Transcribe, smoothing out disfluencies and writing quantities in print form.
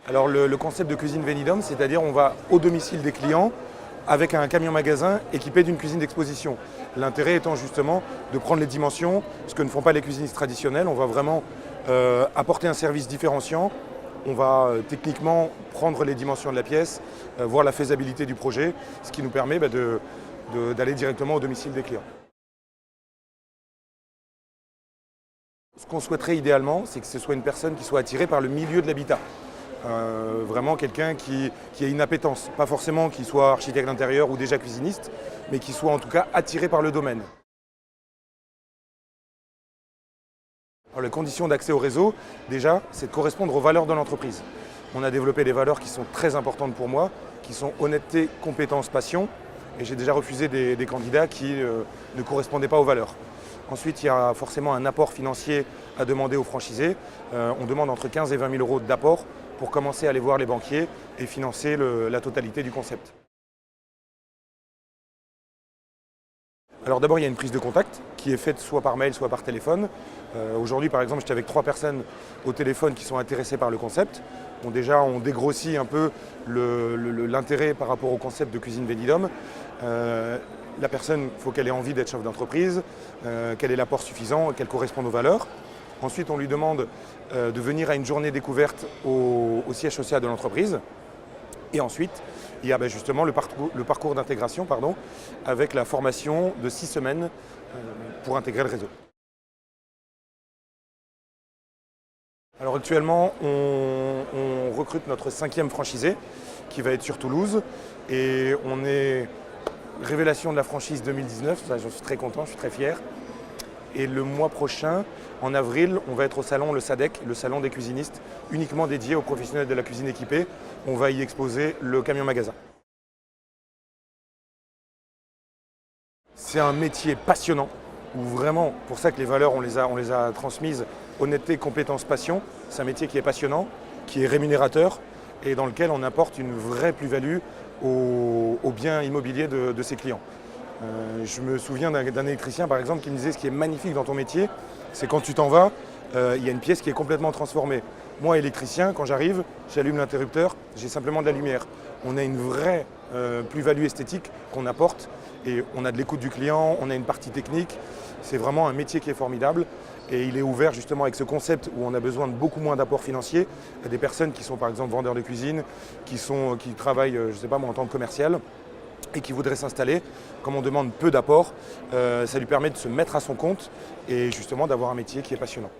Alors le concept de cuisine Venidum, c'est-à-dire on va au domicile des clients avec un camion magasin équipé d'une cuisine d'exposition. L'intérêt étant justement de prendre les dimensions, ce que ne font pas les cuisinistes traditionnels. On va vraiment apporter un service différenciant. On va techniquement prendre les dimensions de la pièce, voir la faisabilité du projet, ce qui nous permet d'aller directement au domicile des clients. Ce qu'on souhaiterait idéalement, c'est que ce soit une personne qui soit attirée par le milieu de l'habitat. Vraiment quelqu'un qui ait une appétence, pas forcément qu'il soit architecte d'intérieur ou déjà cuisiniste, mais qui soit en tout cas attiré par le domaine. Alors, les conditions d'accès au réseau, déjà, c'est de correspondre aux valeurs de l'entreprise. On a développé des valeurs qui sont très importantes pour moi, qui sont honnêteté, compétence, passion, et j'ai déjà refusé des candidats qui ne correspondaient pas aux valeurs. Ensuite, il y a forcément un apport financier à demander aux franchisés. On demande entre 15 et 20 000 euros d'apport pour commencer à aller voir les banquiers et financer la totalité du concept. Alors d'abord, il y a une prise de contact qui est faite soit par mail, soit par téléphone. Aujourd'hui, par exemple, j'étais avec 3 personnes au téléphone qui sont intéressées par le concept. Bon, déjà, on dégrossit un peu l'intérêt par rapport au concept de cuisine Venidum. La personne, il faut qu'elle ait envie d'être chef d'entreprise, qu'elle ait l'apport suffisant, qu'elle corresponde aux valeurs. Ensuite, on lui demande de venir à une journée découverte au siège social de l'entreprise. Et ensuite, il y a justement le parcours d'intégration avec la formation de 6 semaines pour intégrer le réseau. Alors actuellement, on recrute notre 5e franchisé qui va être sur Toulouse et on est révélation de la franchise 2019, ça, je suis très content, je suis très fier. Et le mois prochain, en avril, on va être au salon, le SADEC, le salon des cuisinistes, uniquement dédié aux professionnels de la cuisine équipée. On va y exposer le camion magasin. C'est un métier passionnant, où vraiment, pour ça que les valeurs, on les a transmises, honnêteté, compétence, passion. C'est un métier qui est passionnant, qui est rémunérateur et dans lequel on apporte une vraie plus-value au bien immobilier de ses clients. Je me souviens d'un électricien par exemple qui me disait ce qui est magnifique dans ton métier, c'est quand tu t'en vas, il y a une pièce qui est complètement transformée. Moi électricien, quand j'arrive, j'allume l'interrupteur, j'ai simplement de la lumière. On a une vraie plus-value esthétique qu'on apporte et on a de l'écoute du client, on a une partie technique. C'est vraiment un métier qui est formidable et il est ouvert justement avec ce concept où on a besoin de beaucoup moins d'apports financiers à des personnes qui sont par exemple vendeurs de cuisine, qui travaillent, je ne sais pas moi, en tant que commercial et qui voudraient s'installer. Comme on demande peu d'apports, ça lui permet de se mettre à son compte et justement d'avoir un métier qui est passionnant.